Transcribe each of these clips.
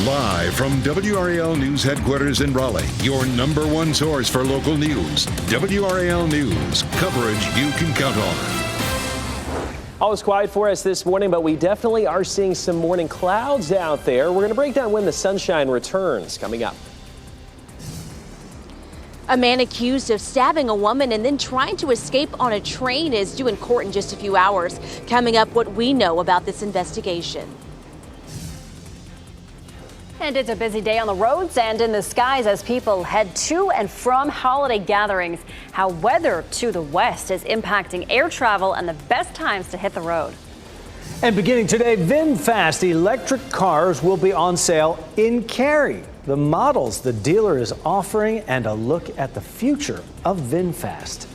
Live from WRAL News Headquarters in Raleigh, your number one source for local news. WRAL News, coverage you can count on. All is quiet for us this morning, but we definitely are seeing some morning clouds out there. We're going to break down when the sunshine returns coming up. A man accused of stabbing a woman and then trying to escape on a train is due in court in just a few hours. Coming up, what we know about this investigation. And it's a busy day on the roads and in the skies as people head to and from holiday gatherings. How weather to the west is impacting air travel and the best times to hit the road. And beginning today, VinFast electric cars will be on sale in Cary. The models the dealer is offering and a look at the future of VinFast.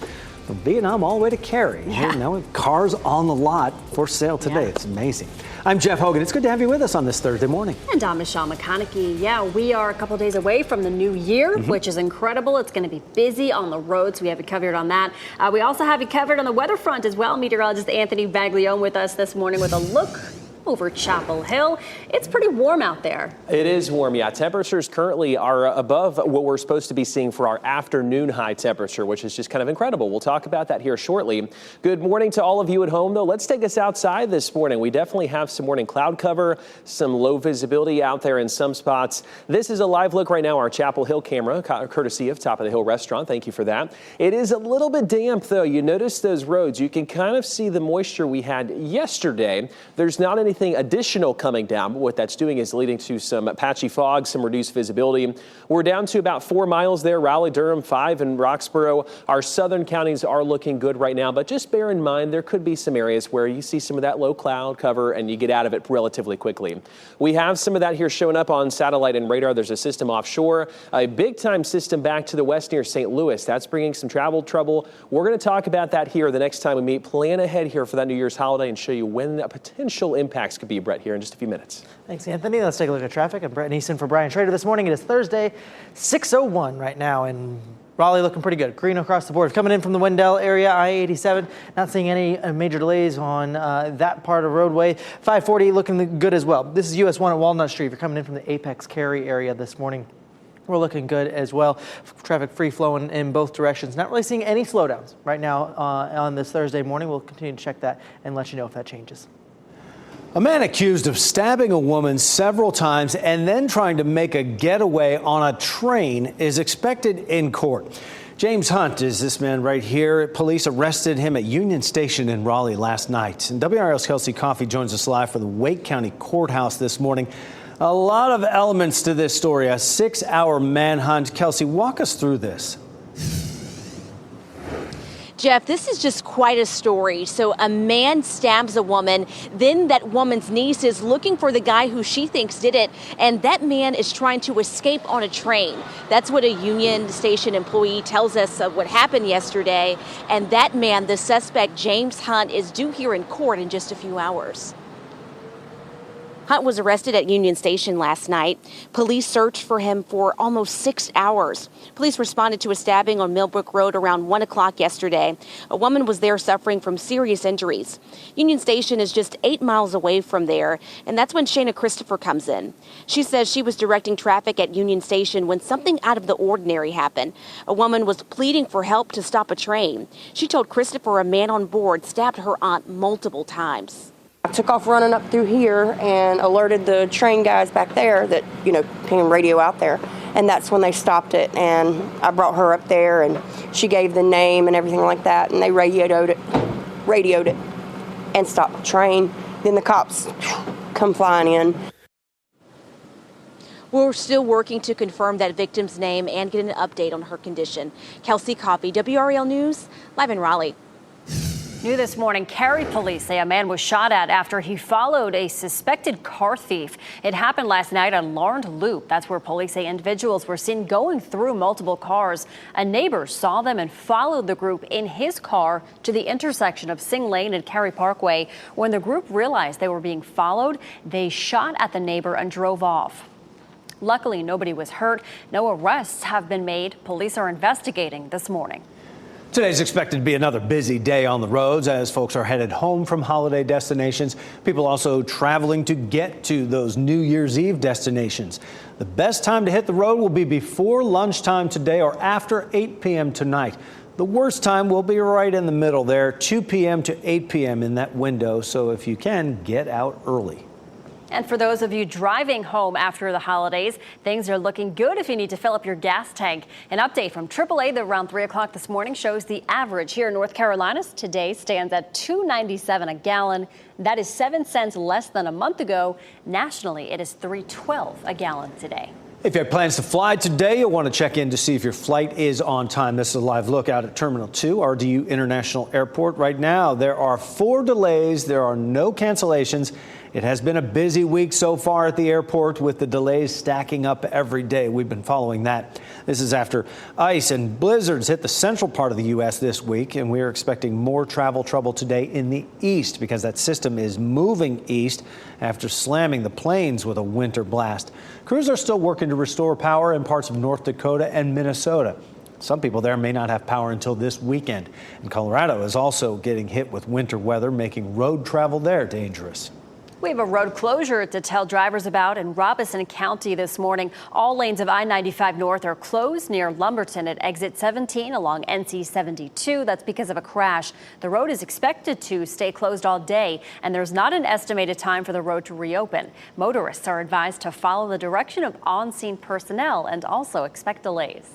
From Vietnam all the way to Cary. Yeah. Now cars on the lot for sale today. Yeah. It's amazing. I'm Jeff Hogan. It's good to have you with us on this Thursday morning. And I'm Michelle McConaughey. Yeah, we are a couple days away from the new year, which is incredible. It's going to be busy on the roads. We have you covered on that. We also have you covered on the weather front as well. Meteorologist Anthony Baglione with us this morning with a look over Chapel Hill. It's pretty warm out there. It is warm, yeah. Temperatures currently are above what we're supposed to be seeing for our afternoon high temperature, which is just kind of incredible. We'll talk about that here shortly. Good morning to all of you at home, though. Let's take us outside this morning. We definitely have some morning cloud cover, some low visibility out there in some spots. This is a live look right now, our Chapel Hill camera, courtesy of Top of the Hill Restaurant. Thank you for that. It is a little bit damp, though. You notice those roads. You can kind of see the moisture we had yesterday. There's not anything additional coming down, but what that's doing is leading to some patchy fog, some reduced visibility. We're down to about 4 miles there, Raleigh, Durham, 5 in Roxborough. Our southern counties are looking good right now, but just bear in mind there could be some areas where you see some of that low cloud cover and you get out of it relatively quickly. We have some of that here showing up on satellite and radar. There's a system offshore, a big time system back to the west near St. Louis. That's bringing some travel trouble. We're going to talk about that here the next time we meet. Plan ahead here for that New Year's holiday and show you when the potential impacts could be, Brett, here in just a few minutes. Thanks, Anthony. Let's take a look at traffic. I'm Brett Neeson for Brian Schrader this morning. It is Thursday, 6:01 right now, and Raleigh looking pretty good. Green across the board. Coming in from the Wendell area, I-87, not seeing any major delays on that part of the roadway. 540 looking good as well. This is US 1 at Walnut Street. If you're coming in from the Apex Cary area this morning, we're looking good as well. Traffic free flowing in both directions. Not really seeing any slowdowns right now on this Thursday morning. We'll continue to check that and let you know if that changes. A man accused of stabbing a woman several times and then trying to make a getaway on a train is expected in court. James Hunt is this man right here. Police arrested him at Union Station in Raleigh last night. And WRAL's Kelsey Coffey joins us live from the Wake County Courthouse this morning. A lot of elements to this story, a 6-hour manhunt. Kelsey, walk us through this. Jeff, this is just quite a story. So a man stabs a woman, then that woman's niece is looking for the guy who she thinks did it, and that man is trying to escape on a train. That's what a Union Station employee tells us of what happened yesterday. And that man, the suspect, James Hunt, is due here in court in just a few hours. Hunt was arrested at Union Station last night. Police searched for him for almost 6 hours. Police responded to a stabbing on Millbrook Road around 1 o'clock yesterday. A woman was there suffering from serious injuries. Union Station is just 8 miles away from there, and that's when Shayna Christopher comes in. She says she was directing traffic at Union Station when something out of the ordinary happened. A woman was pleading for help to stop a train. She told Christopher a man on board stabbed her aunt multiple times. I took off running up through here and alerted the train guys back there that, can radio out there. And that's when they stopped it. And I brought her up there and she gave the name and everything like that. And they radioed it and stopped the train. Then the cops come flying in. We're still working to confirm that victim's name and get an update on her condition. Kelsey Coffey, WRAL News, live in Raleigh. New this morning, Cary police say a man was shot at after he followed a suspected car thief. It happened last night on Larned Loop. That's where police say individuals were seen going through multiple cars. A neighbor saw them and followed the group in his car to the intersection of Sing Lane and Cary Parkway. When the group realized they were being followed, they shot at the neighbor and drove off. Luckily, nobody was hurt. No arrests have been made. Police are investigating this morning. Today's expected to be another busy day on the roads as folks are headed home from holiday destinations. People also traveling to get to those New Year's Eve destinations. The best time to hit the road will be before lunchtime today or after 8 p.m. tonight. The worst time will be right in the middle there, 2 p.m. to 8 p.m. in that window. So if you can, get out early. And for those of you driving home after the holidays, things are looking good if you need to fill up your gas tank. An update from AAA that around 3 o'clock this morning shows the average here in North Carolina today stands at $2.97 a gallon. That is 7 cents less than a month ago. Nationally, it is $3.12 a gallon today. If you have plans to fly today, you'll want to check in to see if your flight is on time. This is a live look out at Terminal 2, RDU International Airport. Right now, there are 4 delays. There are no cancellations. It has been a busy week so far at the airport with the delays stacking up every day. We've been following that. This is after ice and blizzards hit the central part of the U.S. this week, and we are expecting more travel trouble today in the east because that system is moving east after slamming the plains with a winter blast. Crews are still working to restore power in parts of North Dakota and Minnesota. Some people there may not have power until this weekend. And Colorado is also getting hit with winter weather, making road travel there dangerous. We have a road closure to tell drivers about in Robeson County this morning. All lanes of I-95 North are closed near Lumberton at exit 17 along NC 72. That's because of a crash. The road is expected to stay closed all day, and there's not an estimated time for the road to reopen. Motorists are advised to follow the direction of on-scene personnel and also expect delays.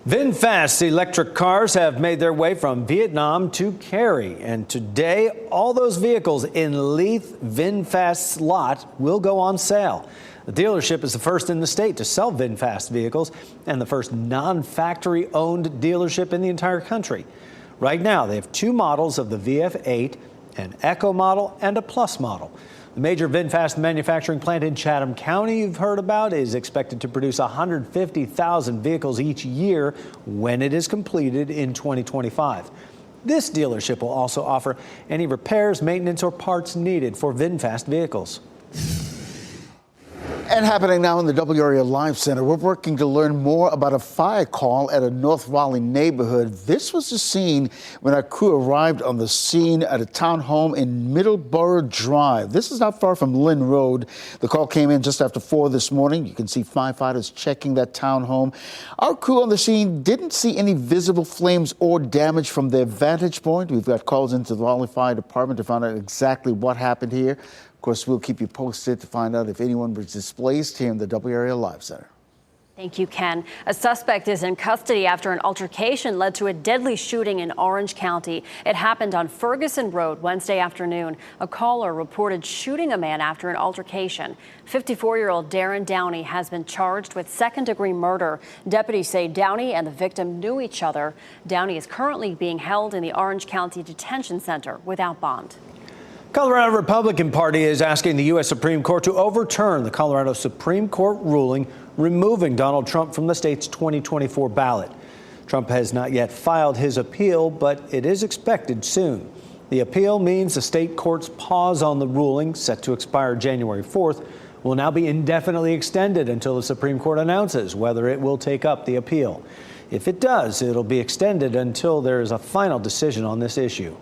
VinFast electric cars have made their way from Vietnam to Cary, and today all those vehicles in Leith VinFast's lot will go on sale. The dealership is the first in the state to sell VinFast vehicles and the first non-factory owned dealership in the entire country. Right now they have 2 models of the VF8, an Eco model and a Plus model. The major VinFast manufacturing plant in Chatham County you've heard about is expected to produce 150,000 vehicles each year when it is completed in 2025. This dealership will also offer any repairs, maintenance, or parts needed for VinFast vehicles. And happening now in the WRAL Live Center, we're working to learn more about a fire call at a North Raleigh neighborhood. This was the scene when our crew arrived on the scene at a townhome in Middleborough Drive. This is not far from Lynn Road. The call came in just after 4 this morning. You can see firefighters checking that townhome. Our crew on the scene didn't see any visible flames or damage from their vantage point. We've got calls into the Raleigh Fire Department to find out exactly what happened here. Of course, we'll keep you posted to find out if anyone was displaced here in the WRAL Live Center. Thank you, Ken. A suspect is in custody after an altercation led to a deadly shooting in Orange County. It happened on Ferguson Road Wednesday afternoon. A caller reported shooting a man after an altercation. 54-year-old Darren Downey has been charged with second-degree murder. Deputies say Downey and the victim knew each other. Downey is currently being held in the Orange County Detention Center without bond. Colorado Republican Party is asking the U.S. Supreme Court to overturn the Colorado Supreme Court ruling removing Donald Trump from the state's 2024 ballot. Trump has not yet filed his appeal, but it is expected soon. The appeal means the state court's pause on the ruling, set to expire January 4th, will now be indefinitely extended until the Supreme Court announces whether it will take up the appeal. If it does, it'll be extended until there is a final decision on this issue.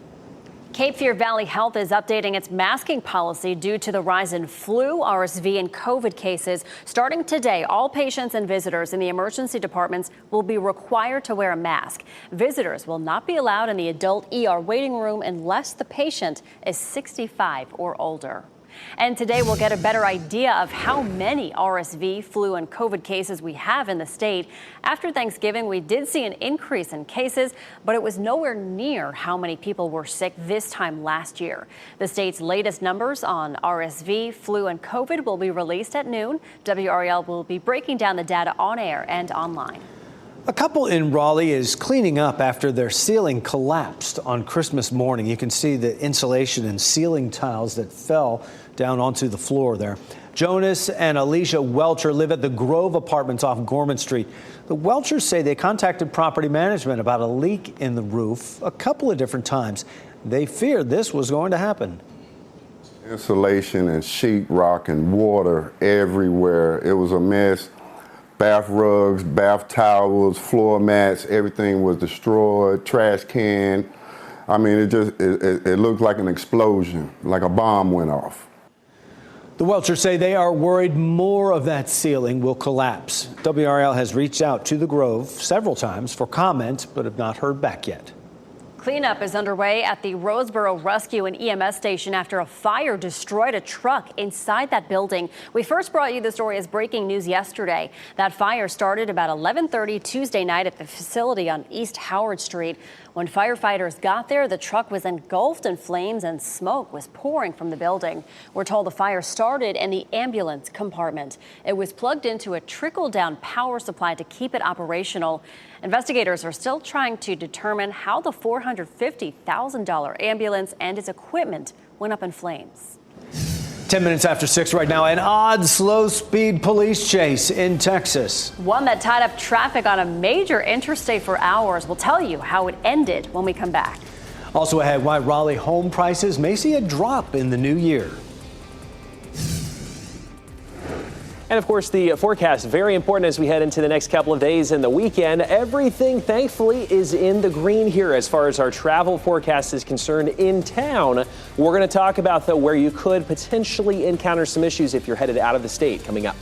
Cape Fear Valley Health is updating its masking policy due to the rise in flu, RSV, and COVID cases. Starting today, all patients and visitors in the emergency departments will be required to wear a mask. Visitors will not be allowed in the adult ER waiting room unless the patient is 65 or older. And today we'll get a better idea of how many RSV, flu, and COVID cases we have in the state. After Thanksgiving, we did see an increase in cases, but it was nowhere near how many people were sick this time last year. The state's latest numbers on RSV, flu, and COVID will be released at noon. WRAL will be breaking down the data on air and online. A couple in Raleigh is cleaning up after their ceiling collapsed on Christmas morning. You can see the insulation and ceiling tiles that fell down onto the floor there. Jonas and Alicia Welcher live at the Grove Apartments off Gorman Street. The Welchers say they contacted property management about a leak in the roof a couple of different times. They feared this was going to happen. Insulation and sheetrock and water everywhere. It was a mess. bath rugs, bath towels, floor mats, everything was destroyed, trash can. I mean, it looked like an explosion, like a bomb went off. The Welchers say they are worried more of that ceiling will collapse. WRAL has reached out to the Grove several times for comment, but have not heard back yet. Cleanup is underway at the Roseboro Rescue and EMS station after a fire destroyed a truck inside that building. We first brought you the story as breaking news yesterday. That fire started about 11:30 Tuesday night at the facility on East Howard Street. When firefighters got there, the truck was engulfed in flames and smoke was pouring from the building. We're told the fire started in the ambulance compartment. It was plugged into a trickle-down power supply to keep it operational. Investigators are still trying to determine how the $450,000 ambulance and its equipment went up in flames. 10 minutes after 6 right now, an odd slow-speed police chase in Texas. One that tied up traffic on a major interstate for hours. We'll tell you how it ended when we come back. Also ahead, why Raleigh home prices may see a drop in the new year. And of course, the forecast, very important as we head into the next couple of days and the weekend. Everything, thankfully, is in the green here as far as our travel forecast is concerned in town. We're going to talk about, though, where you could potentially encounter some issues if you're headed out of the state coming up.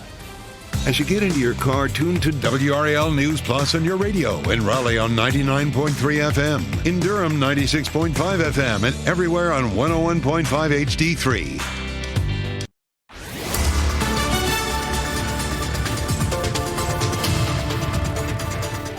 As you get into your car, tune to WRAL News Plus on your radio. In Raleigh on 99.3 FM. In Durham, 96.5 FM. And everywhere on 101.5 HD3.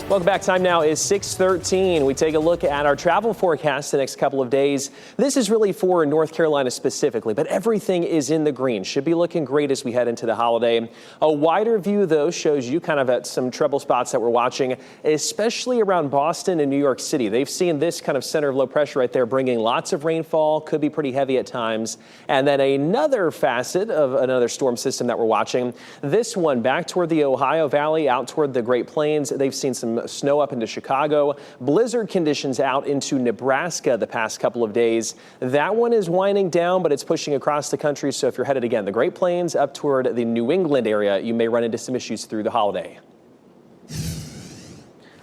Welcome back. Time now is 6:13. We take a look at our travel forecast the next couple of days. This is really for North Carolina specifically, but everything is in the green. Should be looking great as we head into the holiday. A wider view, though, shows you kind of at some trouble spots that we're watching, especially around Boston and New York City. They've seen this kind of center of low pressure right there bringing lots of rainfall, could be pretty heavy at times. And then another facet of another storm system that we're watching, this one back toward the Ohio Valley, out toward the Great Plains. They've seen some snow up into Chicago, blizzard conditions out into Nebraska the past couple of days. That one is winding down, but it's pushing across the country. So if you're headed again, the Great Plains up toward the New England area, you may run into some issues through the holiday.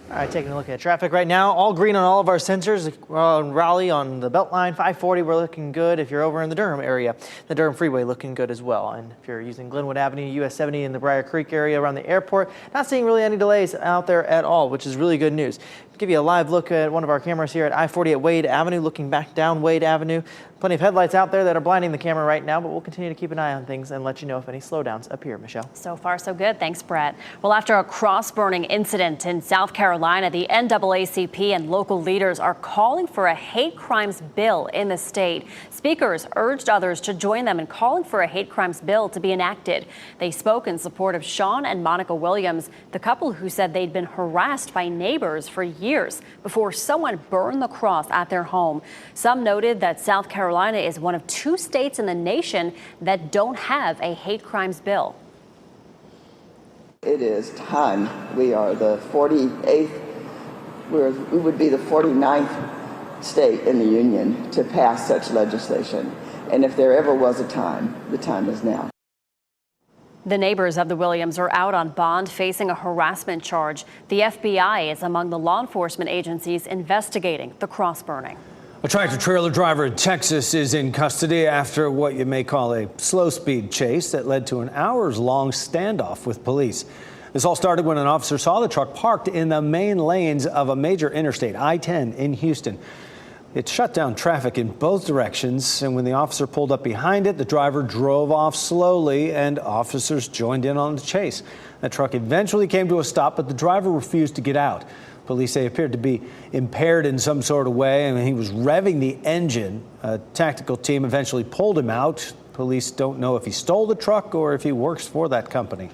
All right, taking a look at traffic right now. All green on all of our sensors. We're on Raleigh on the Beltline, 540. We're looking good. If you're over in the Durham area, the Durham Freeway looking good as well. And if you're using Glenwood Avenue, US 70 in the Briar Creek area around the airport, not seeing really any delays out there at all, which is really good news. Give you a live look at one of our cameras here at I-40 at Wade Avenue, looking back down Wade Avenue. Plenty of headlights out there that are blinding the camera right now, but we'll continue to keep an eye on things and let you know if any slowdowns appear. Michelle. So far, so good. Thanks, Brett. Well, after a cross-burning incident in South Carolina, the NAACP and local leaders are calling for a hate crimes bill in the state. Speakers urged others to join them in calling for a hate crimes bill to be enacted. They spoke in support of Sean and Monica Williams, the couple who said they'd been harassed by neighbors for years before someone burned the cross at their home. Some noted that South Carolina is one of 2 states in the nation that don't have a hate crimes bill. It is time. We are the 48th, we would be the 49th state in the union to pass such legislation. And if there ever was a time, the time is now. The neighbors of the Williams are out on bond facing a harassment charge. The FBI is among the law enforcement agencies investigating the cross burning. A tractor-trailer driver in Texas is in custody after what you may call a slow-speed chase that led to an hours-long standoff with police. This all started when an officer saw the truck parked in the main lanes of a major interstate, I-10 in Houston. It shut down traffic in both directions, and when the officer pulled up behind it, the driver drove off slowly, and officers joined in on the chase. The truck eventually came to a stop, but the driver refused to get out. Police say he appeared to be impaired in some sort of way, and he was revving the engine. A tactical team eventually pulled him out. Police don't know if he stole the truck or if he works for that company.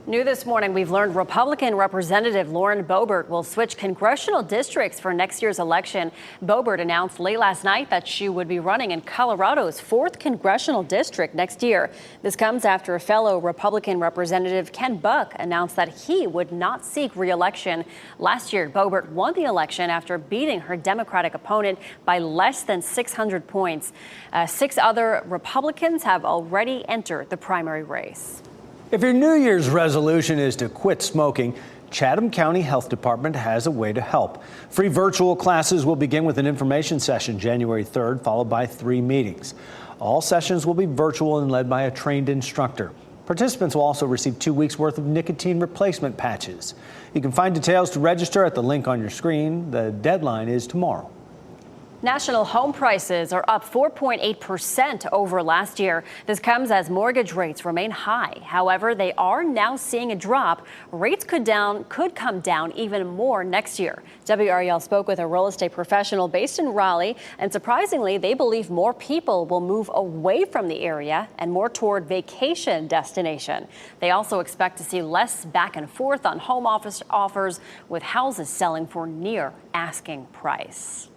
New this morning, we've learned Republican Representative Lauren Boebert will switch congressional districts for next year's election. Boebert announced late last night that she would be running in Colorado's 4th congressional district next year. This comes after a fellow Republican Representative Ken Buck announced that he would not seek re-election. Last year, Boebert won the election after beating her Democratic opponent by less than 600 points. 6 other Republicans have already entered the primary race. If your New Year's resolution is to quit smoking, Chatham County Health Department has a way to help. Free virtual classes will begin with an information session January 3rd, followed by 3 meetings. All sessions will be virtual and led by a trained instructor. Participants will also receive 2 weeks worth of nicotine replacement patches. You can find details to register at the link on your screen. The deadline is tomorrow. National home prices are up 4.8% over last year. This comes as mortgage rates remain high. However, they are now seeing a drop. Rates could come down even more next year. WRAL spoke with a real estate professional based in Raleigh, and surprisingly, they believe more people will move away from the area and more toward vacation destination. They also expect to see less back and forth on home offers, with houses selling for near asking price.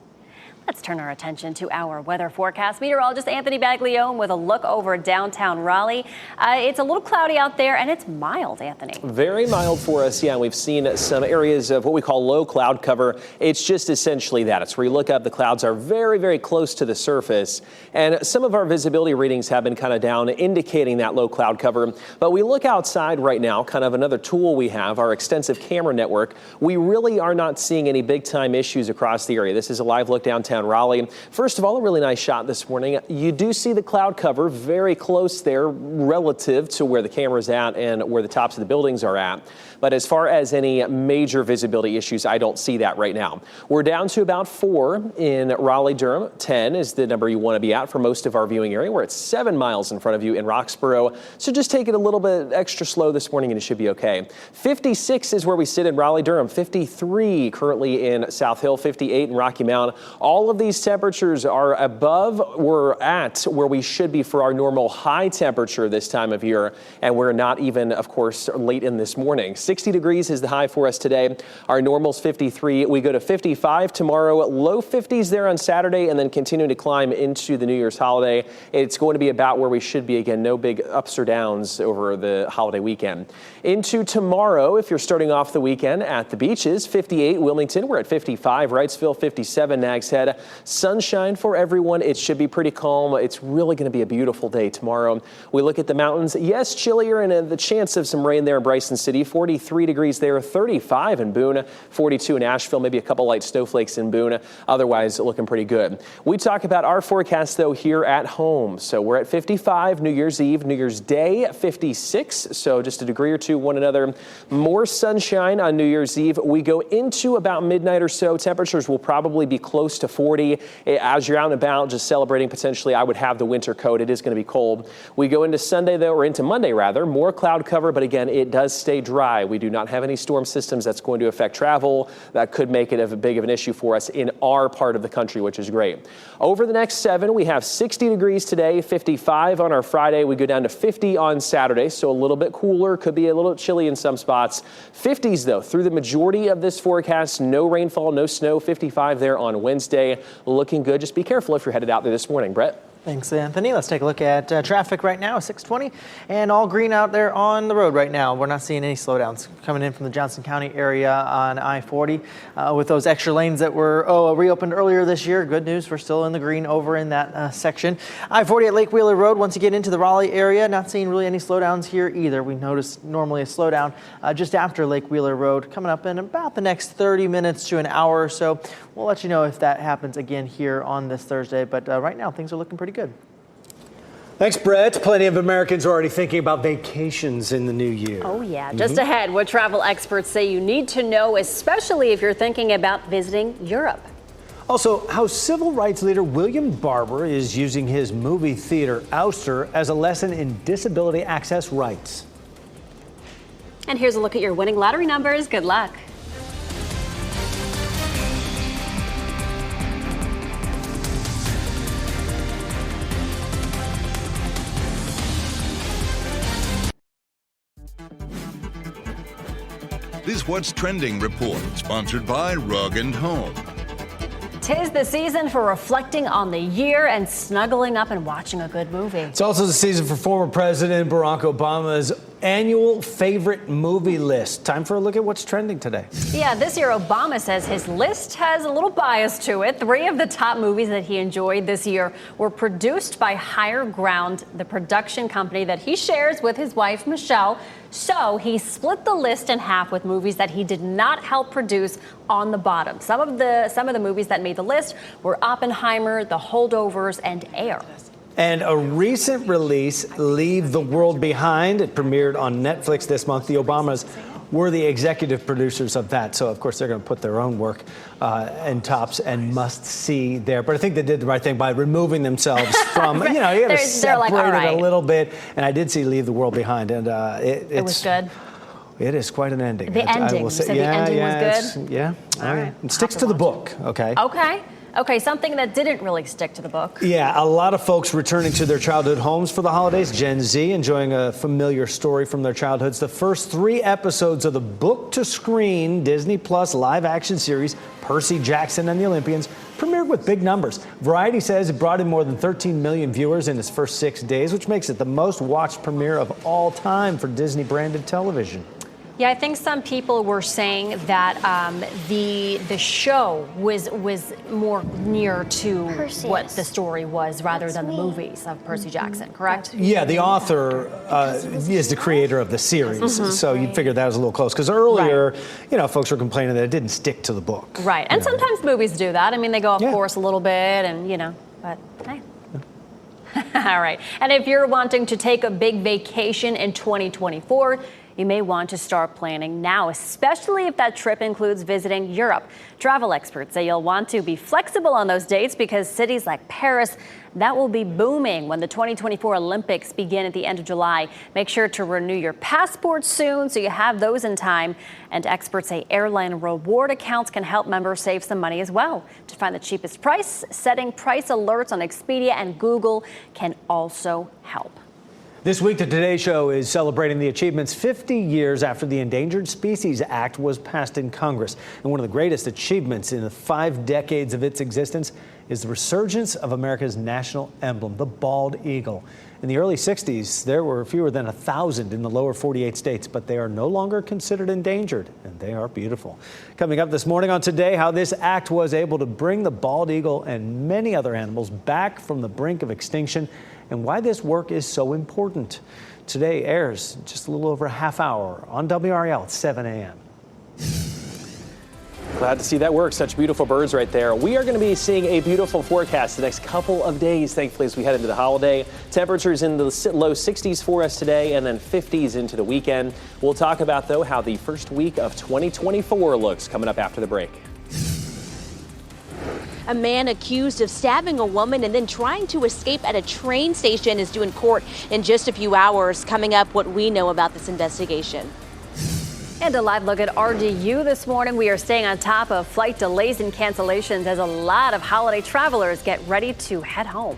Let's turn our attention to our weather forecast. Meteorologist Anthony Baglione with a look over downtown Raleigh. It's a little cloudy out there, and it's mild, Anthony. Very mild for us, yeah. And we've seen some areas of what we call low cloud cover. It's just essentially that. It's where you look up, the clouds are very, very close to the surface. And some of our visibility readings have been kind of down, indicating that low cloud cover. But we look outside right now, kind of another tool we have, our extensive camera network. We really are not seeing any big time issues across the area. This is a live look downtown Raleigh. First of all, a really nice shot this morning. You do see the cloud cover very close there relative to where the camera's at and where the tops of the buildings are at. But as far as any major visibility issues, I don't see that right now. We're down to about 4 in Raleigh-Durham. 10 is the number you want to be at for most of our viewing area. We're at 7 miles in front of you in Roxborough. So just take it a little bit extra slow this morning and it should be okay. 56 is where we sit in Raleigh-Durham. 53 currently in South Hill. 58 in Rocky Mount. All of these temperatures are above, we're at where we should be for our normal high temperature this time of year. And we're not even, of course, late in this morning. 60 degrees is the high for us today. Our normal's 53. We go to 55 tomorrow, low 50s there on Saturday, and then continuing to climb into the New Year's holiday. It's going to be about where we should be again. No big ups or downs over the holiday weekend. Into tomorrow, if you're starting off the weekend at the beaches, 58 Wilmington. We're at 55 Wrightsville, 57 Nags Head. Sunshine for everyone. It should be pretty calm. It's really going to be a beautiful day tomorrow. We look at the mountains. Yes, chillier and the chance of some rain there in Bryson City. 43 degrees there, 35 in Boone, 42 in Asheville, maybe a couple light snowflakes in Boone. Otherwise, looking pretty good. We talk about our forecast, though, here at home. So we're at 55 New Year's Eve, New Year's Day, 56. So just a degree or two one another. More sunshine on New Year's Eve. We go into about midnight or so. Temperatures will probably be close to 40. As you're out and about, just celebrating potentially, I would have the winter coat. It is going to be cold. We go into Sunday, though, or into Monday, rather. More cloud cover, but again, it does stay dry. We do not have any storm systems that's going to affect travel. That could make it a big of an issue for us in our part of the country, which is great. Over the next 7, we have 60 degrees today, 55 on our Friday. We go down to 50 on Saturday, so a little bit cooler. Could be a little chilly in some spots. 50s, though, through the majority of this forecast. No rainfall, no snow. 55 there on Wednesday. Looking good. Just be careful if you're headed out there this morning. Brett? Thanks, Anthony. Let's take a look at traffic right now, 620, and all green out there on the road right now. We're not seeing any slowdowns coming in from the Johnson County area on I-40 with those extra lanes that were reopened earlier this year. Good news, we're still in the green over in that section. I-40 at Lake Wheeler Road, once you get into the Raleigh area, not seeing really any slowdowns here either. We noticed normally a slowdown just after Lake Wheeler Road coming up in about the next 30 minutes to an hour or so. We'll let you know if that happens again here on this Thursday, but right now things are looking pretty good. Thanks, Brett. Plenty of Americans are already thinking about vacations in the new year. Oh, yeah. Just ahead, what travel experts say you need to know, especially if you're thinking about visiting Europe. Also, how civil rights leader William Barber is using his movie theater ouster as a lesson in disability access rights. And here's a look at your winning lottery numbers. Good luck. This What's Trending report, sponsored by Rug & Home. 'Tis the season for reflecting on the year and snuggling up and watching a good movie. It's also the season for former President Barack Obama's annual favorite movie list. Time for a look at what's trending today. Yeah, this year Obama says his list has a little bias to it. 3 of the top movies that he enjoyed this year were produced by Higher Ground, the production company that he shares with his wife, Michelle. So he split the list in half with movies that he did not help produce on the bottom. Some of the movies that made the list were Oppenheimer, The Holdovers, and Air. And a recent release, Leave the World Behind, it premiered on Netflix this month. The Obamas were the executive producers of that. So, of course, they're going to put their own work in tops and must see there. But I think they did the right thing by removing themselves from, you got to separate it a little bit. And I did see Leave the World Behind. And it was good. It is quite an ending. The ending. You said the ending was good? Yeah. All right. It sticks to the book, okay? Okay, something that didn't really stick to the book. Yeah, a lot of folks returning to their childhood homes for the holidays. Gen Z enjoying a familiar story from their childhoods. The first 3 episodes of the book-to-screen Disney Plus live-action series, Percy Jackson and the Olympians, premiered with big numbers. Variety says it brought in more than 13 million viewers in its first 6 days, which makes it the most watched premiere of all time for Disney-branded television. Yeah, I think some people were saying that the show was more near to what the story was rather than the movies of Percy Jackson, correct? Yeah, the author is the creator of the series, so you'd figure that was a little close. Because earlier, folks were complaining that it didn't stick to the book. Right, and sometimes movies do that. I mean, they go off course a little bit, and but hey. All right, and if you're wanting to take a big vacation in 2024, you may want to start planning now, especially if that trip includes visiting Europe. Travel experts say you'll want to be flexible on those dates because cities like Paris, that will be booming when the 2024 Olympics begin at the end of July. Make sure to renew your passport soon so you have those in time. And experts say airline reward accounts can help members save some money as well. To find the cheapest price, setting price alerts on Expedia and Google can also help. This week, the Today Show is celebrating the achievements 50 years after the Endangered Species Act was passed in Congress. And one of the greatest achievements in the 5 decades of its existence is the resurgence of America's national emblem, the bald eagle. In the early 60s, there were fewer than 1,000 in the lower 48 states, but they are no longer considered endangered, and they are beautiful. Coming up this morning on Today, how this act was able to bring the bald eagle and many other animals back from the brink of extinction, and why this work is so important. Today airs just a little over a half hour on WRAL at 7 a.m. Glad to see that work. Such beautiful birds right there. We are going to be seeing a beautiful forecast the next couple of days, thankfully, as we head into the holiday. Temperatures in the low 60s for us today and then 50s into the weekend. We'll talk about, though, how the first week of 2024 looks coming up after the break. A man accused of stabbing a woman and then trying to escape at a train station is due in court in just a few hours. Coming up, what we know about this investigation. And a live look at RDU this morning. We are staying on top of flight delays and cancellations as a lot of holiday travelers get ready to head home.